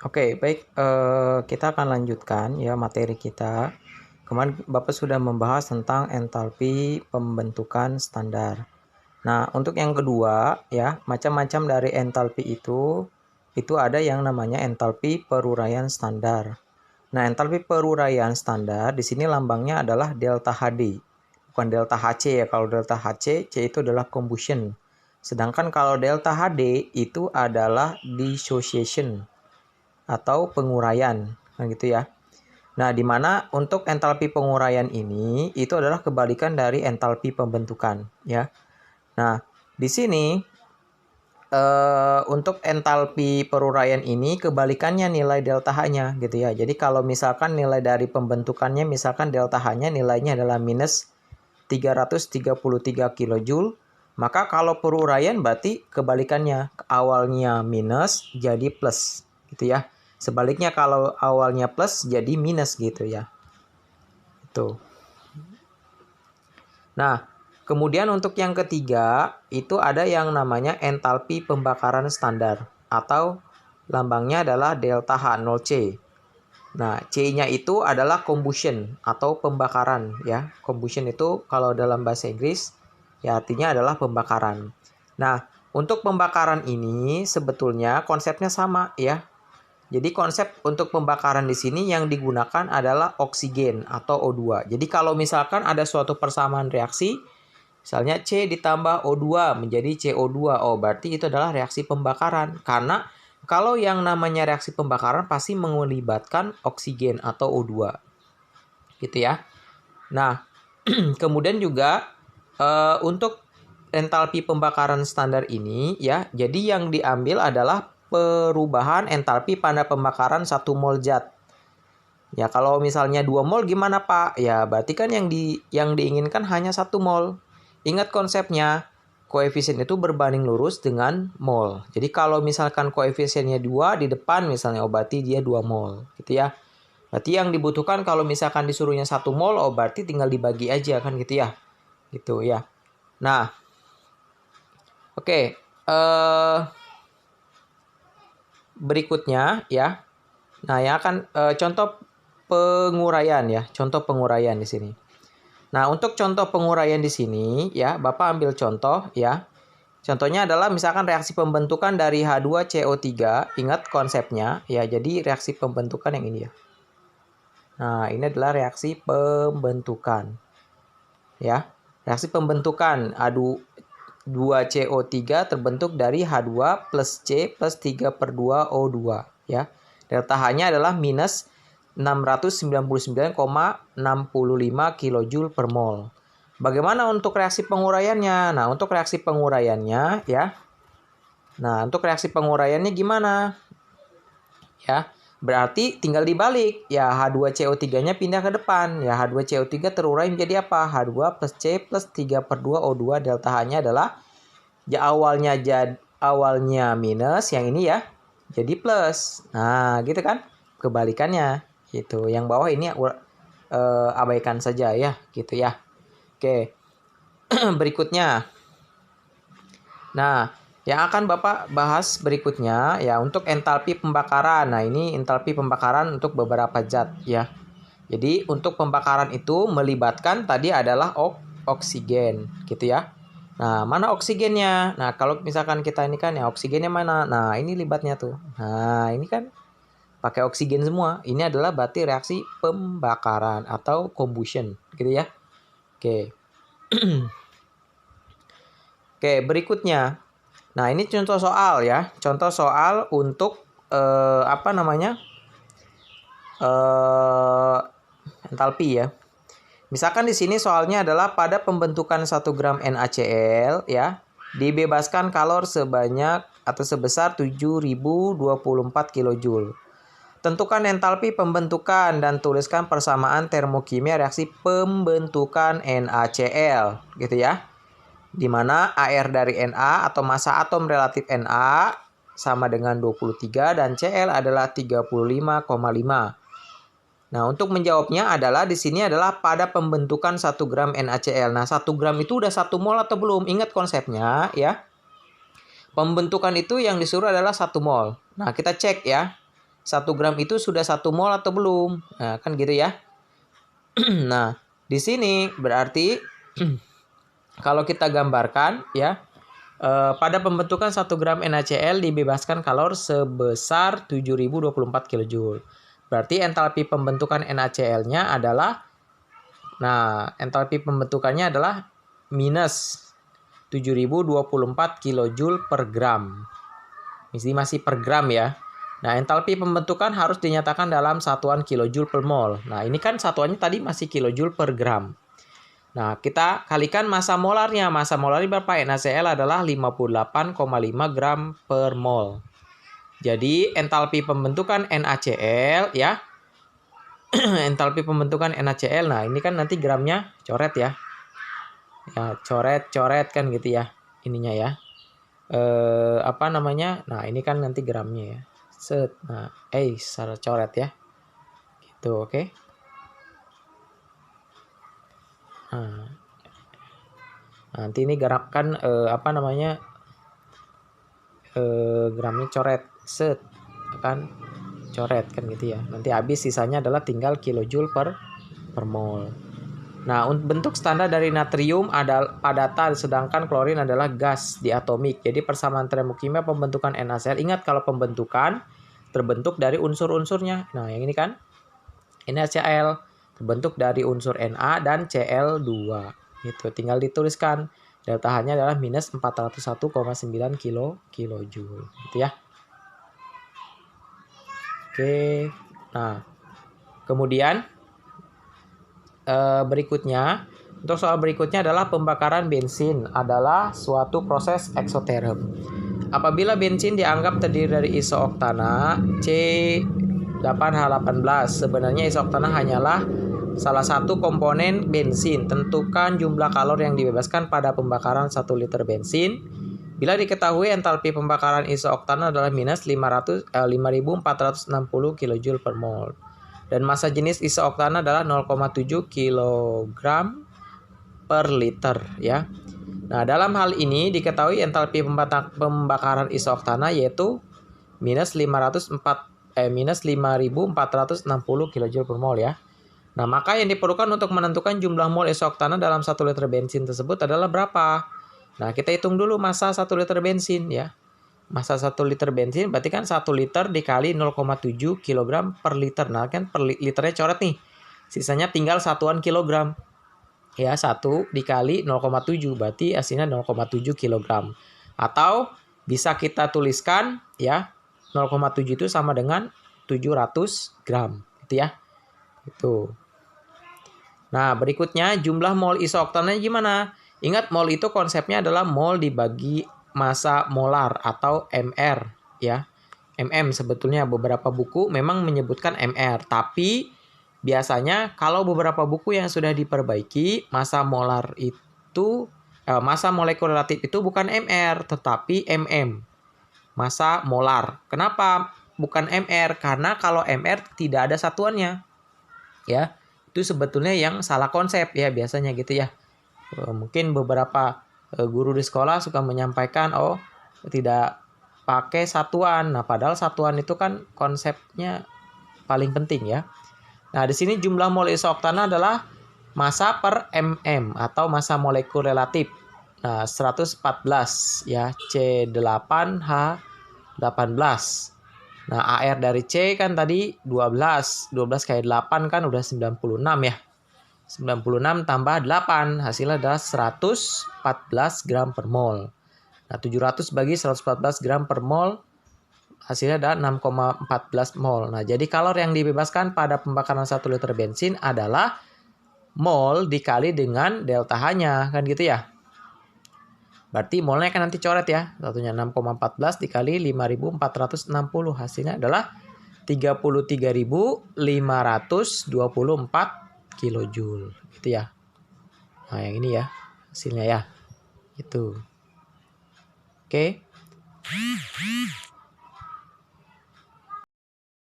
Oke, baik. Kita akan lanjutkan ya materi kita. Kemarin Bapak sudah membahas tentang entalpi pembentukan standar. Nah, untuk yang kedua ya, macam-macam dari entalpi itu ada yang namanya entalpi peruraian standar. Nah, entalpi peruraian standar di sini lambangnya adalah delta HD. Bukan delta HC ya. Kalau delta HC, C itu adalah combustion. Sedangkan kalau delta HD itu adalah dissociation atau penguraian, kan gitu ya. Nah, di mana untuk entalpi penguraian ini itu adalah kebalikan dari entalpi pembentukan, ya. Nah, di sini untuk entalpi peruraian ini kebalikannya nilai delta H-nya gitu ya. Jadi kalau misalkan nilai dari pembentukannya misalkan delta H-nya nilainya adalah minus 333 kJ, maka kalau peruraian berarti kebalikannya, awalnya minus jadi plus gitu ya. Sebaliknya kalau awalnya plus jadi minus gitu ya. Itu. Nah, kemudian untuk yang ketiga itu ada yang namanya entalpi pembakaran standar atau lambangnya adalah delta H0C. Nah, C-nya itu adalah combustion atau pembakaran ya. Combustion itu kalau dalam bahasa Inggris ya artinya adalah pembakaran. Nah, untuk pembakaran ini sebetulnya konsepnya sama ya. Jadi konsep untuk pembakaran di sini yang digunakan adalah oksigen atau O2. Jadi kalau misalkan ada suatu persamaan reaksi, misalnya C ditambah O2 menjadi CO2, oh berarti itu adalah reaksi pembakaran. Karena kalau yang namanya reaksi pembakaran pasti melibatkan oksigen atau O2. Gitu ya. Nah, kemudian juga untuk entalpi pembakaran standar ini ya, jadi yang diambil adalah perubahan entalpi pada pembakaran 1 mol zat. Ya, kalau misalnya 2 mol gimana, Pak? Ya, berarti kan yang diinginkan hanya 1 mol. Ingat konsepnya, koefisien itu berbanding lurus dengan mol. Jadi kalau misalkan koefisiennya 2 di depan misalnya, oh berarti dia 2 mol, gitu ya. Berarti yang dibutuhkan kalau misalkan disuruhnya 1 mol, oh berarti tinggal dibagi aja kan gitu ya. Gitu ya. Nah, oke. Berikutnya ya. Nah, ya akan contoh penguraian ya, contoh penguraian di sini. Nah, untuk contoh penguraian di sini ya, Bapak ambil contoh ya. Contohnya adalah misalkan reaksi pembentukan dari H2CO3, ingat konsepnya ya. Jadi reaksi pembentukan yang ini ya. Nah, ini adalah reaksi pembentukan. Ya. Reaksi pembentukan H2CO3 terbentuk dari H2 plus C plus 3/2O2 ya. Delta H-nya adalah minus 699,65 kJ per mol. Bagaimana untuk reaksi penguraiannya? Nah, untuk reaksi penguraiannya ya. Nah, untuk reaksi penguraiannya gimana? Ya, berarti tinggal dibalik. Ya, H2CO3-nya pindah ke depan. Ya, H2CO3 terurai menjadi apa? H2 plus C plus 3/2O2 delta H-nya adalah ya awalnya minus, yang ini ya jadi plus. Nah, gitu kan? Kebalikannya. Gitu. Yang bawah ini abaikan saja ya, gitu ya. Oke. Berikutnya. Nah, yang akan Bapak bahas berikutnya ya untuk entalpi pembakaran. Nah, ini entalpi pembakaran untuk beberapa zat ya. Jadi, untuk pembakaran itu melibatkan tadi adalah oksigen, gitu ya. Nah, mana oksigennya? Nah, kalau misalkan kita ini kan ya oksigennya mana? Nah, ini libatnya tuh. Nah, ini kan pakai oksigen semua. Ini adalah berarti reaksi pembakaran atau combustion, gitu ya. Oke. Oke, berikutnya. Nah, ini contoh soal ya. Contoh soal untuk apa namanya? Entalpi ya. Misalkan di sini soalnya adalah pada pembentukan 1 gram NaCl ya, dibebaskan kalor sebanyak atau sebesar 7024 kJ. Tentukan entalpi pembentukan dan tuliskan persamaan termokimia reaksi pembentukan NaCl, gitu ya. Di mana AR dari Na atau massa atom relatif Na sama dengan 23 dan Cl adalah 35,5. Nah, untuk menjawabnya adalah di sini adalah pada pembentukan 1 gram NaCl. Nah, 1 gram itu udah 1 mol atau belum? Ingat konsepnya ya. Pembentukan itu yang disuruh adalah 1 mol. Nah, kita cek ya. 1 gram itu sudah 1 mol atau belum. Nah, kan gitu ya. Nah, di sini berarti kalau kita gambarkan ya, pada pembentukan 1 gram NaCl dibebaskan kalor sebesar 7024 kJ. Berarti entalpi pembentukan NaCl-nya adalah, nah, entalpi pembentukannya adalah minus 7024 kJ per gram. Ini masih per gram ya. Nah, entalpi pembentukan harus dinyatakan dalam satuan kilojoule per mol. Nah, ini kan satuannya tadi masih kilojoule per gram. Nah, kita kalikan massa molarnya. Massa molarnya berapa? NaCl adalah 58,5 gram per mol. Jadi, entalpi pembentukan NaCl ya. Entalpi pembentukan NaCl. Nah, ini kan nanti gramnya coret ya. Ya, coret-coret kan gitu ya. Ininya ya. Apa namanya? Nah, ini kan nanti gramnya ya. Set. Nah, secara coret ya. Gitu, oke. Nah, nanti ini gerakan apa namanya? Gramnya coret. Set. Kan coret kan gitu ya. Nanti habis sisanya adalah tinggal kilojoule per mol. Nah, bentuk standar dari natrium adalah padatan, sedangkan klorin adalah gas diatomik. Jadi persamaan termokimia pembentukan NaCl. Ingat kalau pembentukan terbentuk dari unsur-unsurnya. Nah, yang ini kan NaCl terbentuk dari unsur Na dan Cl2. Gitu. Tinggal dituliskan. Delta H-nya adalah minus 401,9 kilojoule. Gitu ya. Oke. Nah, kemudian berikutnya, untuk soal berikutnya adalah pembakaran bensin adalah suatu proses eksoterm. Apabila bensin dianggap terdiri dari isooktana C8H18, sebenarnya isooktana hanyalah salah satu komponen bensin. Tentukan jumlah kalor yang dibebaskan pada pembakaran 1 liter bensin. Bila diketahui entalpi pembakaran isooktana adalah minus 5460 kJ per mol. Dan massa jenis isooktana adalah 0,7 kg per liter ya. Nah, dalam hal ini diketahui entalpi pembakaran isooktana yaitu minus 5460 kJ per mol ya. Nah, maka yang diperlukan untuk menentukan jumlah mol isooktana dalam 1 liter bensin tersebut adalah berapa? Nah, kita hitung dulu massa 1 liter bensin ya. Massa 1 liter bensin berarti kan 1 liter dikali 0,7 kg per liter. Nah, kan per liternya coret nih. Sisanya tinggal satuan kilogram. Ya, 1 dikali 0,7 berarti hasilnya 0,7 kg. Atau bisa kita tuliskan ya, 0,7 itu sama dengan 700 gram. Gitu ya. Itu. Nah, berikutnya jumlah mol isooktananya gimana? Ingat, mol itu konsepnya adalah mol dibagi massa molar atau MR ya. MM sebetulnya beberapa buku memang menyebutkan MR, tapi biasanya kalau beberapa buku yang sudah diperbaiki massa molar itu massa molekul relatif itu bukan MR tetapi MM. Massa molar. Kenapa bukan MR? Karena kalau MR tidak ada satuannya. Ya. Itu sebetulnya yang salah konsep ya biasanya gitu ya. Mungkin beberapa guru di sekolah suka menyampaikan tidak pakai satuan. Nah, padahal satuan itu kan konsepnya paling penting ya. Nah, di sini jumlah mol isooktana adalah massa per mm atau massa molekul relatif. Nah, 114 ya, C8H18. Nah, AR dari C kan tadi 12. 12 kali 8 kan udah 96 ya. 96 tambah 8 hasilnya adalah 114 gram per mol. Nah, 700 bagi 114 gram per mol hasilnya adalah 6,14 mol. Nah, jadi kalor yang dibebaskan pada pembakaran 1 liter bensin adalah mol dikali dengan delta H-nya kan gitu ya. Berarti molnya kan nanti coret ya. Satunya 6,14 dikali 5.460 hasilnya adalah 33.524 kilojoule gitu ya. Nah, yang ini ya hasilnya ya. Gitu. Oke.